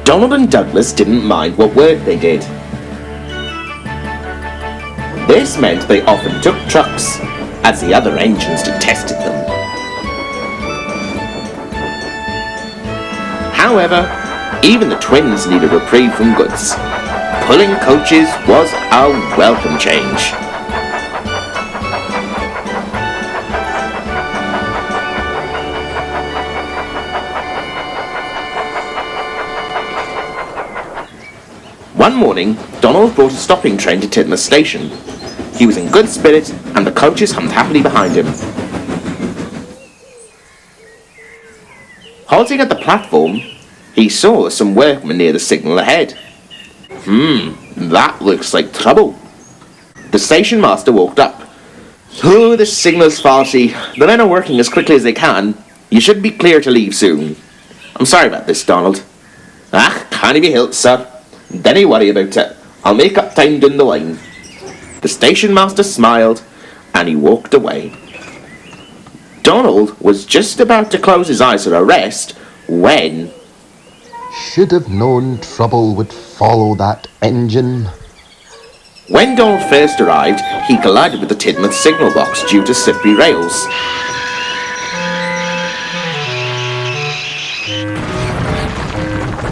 Donald and Douglas didn't mind what work they did. This meant they often took trucks, as the other engines detested them. However, even the twins needed a reprieve from goods. Pulling coaches was a welcome change. One morning, Donald brought a stopping train to Tidmouth Station. He was in good spirits, and the coaches hummed happily behind him. Halting at the platform, he saw some workmen near the signal ahead. That looks like trouble. The station master walked up. "Oh, the signal's faulty. The men are working as quickly as they can. You should be clear to leave soon." "I'm sorry about this, Donald." "Can't be helped, sir. Dinna worry about it. I'll make up time down the line." The station master smiled, and he walked away. Donald was just about to close his eyes for a rest when... Should have known trouble would follow that engine. When Donald first arrived, he collided with the Tidmouth signal box due to slippery rails.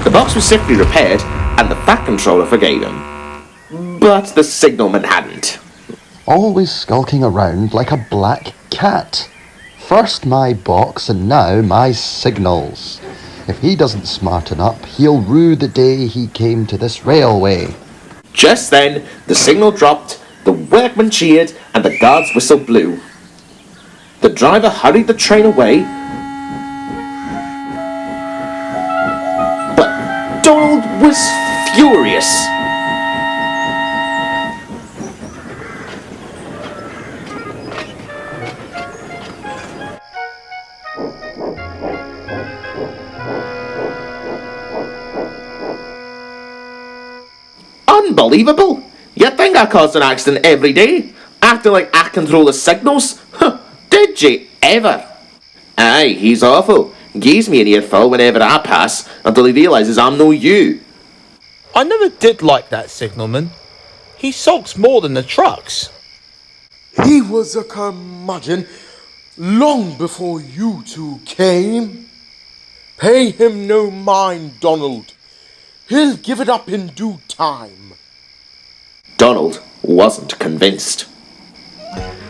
The box was swiftly repaired, and the Fat Controller forgave him. But the Signalman hadn't. Always skulking around like a black cat. First my box and now my signals. If he doesn't smarten up, he'll rue the day he came to this railway. Just then, the signal dropped, the workmen cheered, and the guard's whistle blew. The driver hurried the train away, but Donald was furious. Unbelievable! You think I caused an accident every day? Acting like I control the signals? Did you ever? Aye, he's awful. Gives me an earful whenever I pass until he realises I'm no you. I never did like that signalman. He sulks more than the trucks. He was a curmudgeon long before you two came. Pay him no mind, Donald. He'll give it up in due time. Donald wasn't convinced.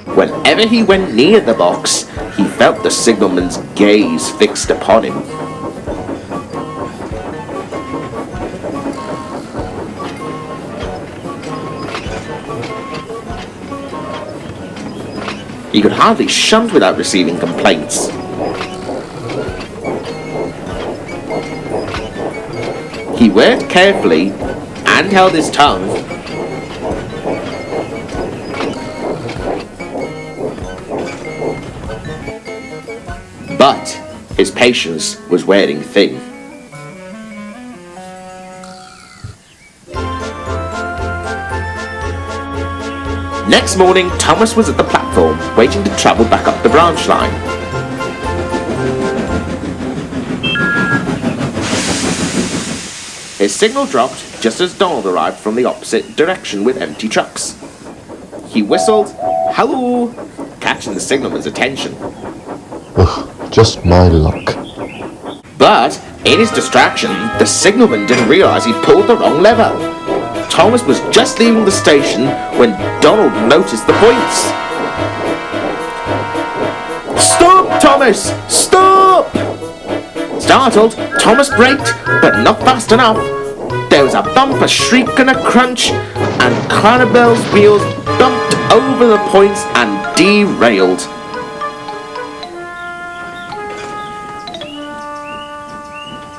Whenever he went near the box, he felt the signalman's gaze fixed upon him. He could hardly shunt without receiving complaints. He worked carefully and held his tongue. But his patience was wearing thin. Next morning, Thomas was at the platform, waiting to travel back up the branch line. His signal dropped just as Donald arrived from the opposite direction with empty trucks. He whistled, "Hello," catching the signalman's attention. Ugh, just my luck. But, in his distraction, the signalman didn't realise he'd pulled the wrong lever. Thomas was just leaving the station when Donald noticed the points. "Stop, Thomas! Stop!" Startled, Thomas braked, but not fast enough. There was a bump, a shriek and a crunch, and Clarabel's wheels bumped over the points and derailed.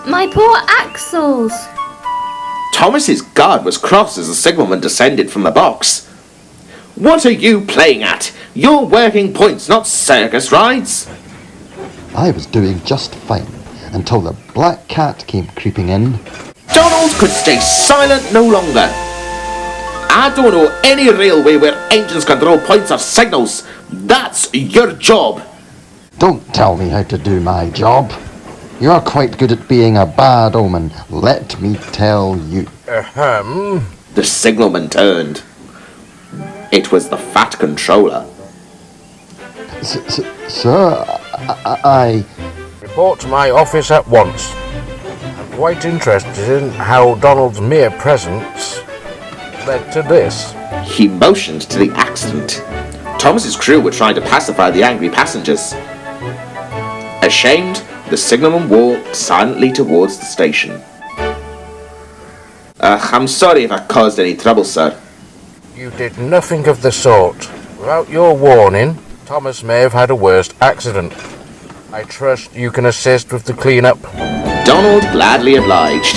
My poor axles! Thomas's guard was cross as the signalman descended from the box. "What are you playing at? You're working points, not circus rides." I was doing just fine until the black cat came creeping in. Donald could stay silent no longer. "I don't know any railway where engines control points or signals. That's your job." Don't tell me how to do my job. You're quite good at being a bad omen, let me tell you. The signalman turned. It was the fat controller. Sir, I... Report to my office at once. I'm quite interested in how Donald's mere presence led to this. He motioned to the accident. Thomas's crew were trying to pacify the angry passengers. Ashamed, the signalman walked silently towards the station. I'm sorry if I caused any trouble, sir. You did nothing of the sort. Without your warning, Thomas may have had a worse accident. I trust you can assist with the clean-up. Donald gladly obliged.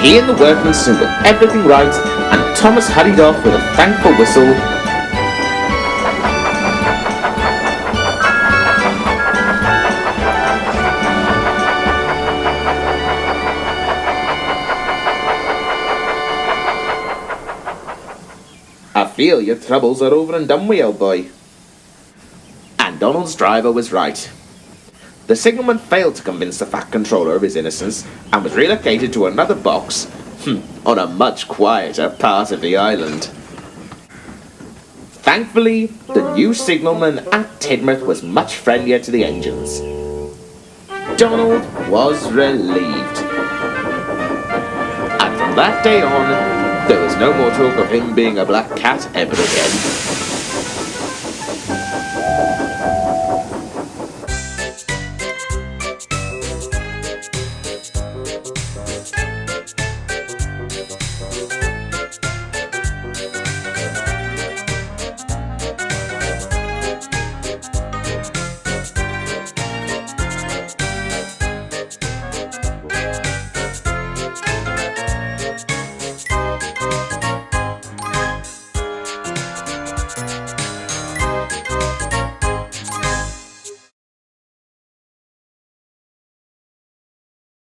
He and the workmen soon got everything right, and Thomas hurried off with a thankful whistle. I feel your troubles are over and done with, old boy. And Donald's driver was right. The signalman failed to convince the fat controller of his innocence and was relocated to another box on a much quieter part of the island. Thankfully, the new signalman at Tidmouth was much friendlier to the engines. Donald was relieved. And from that day on, there was no more talk of him being a black cat ever again.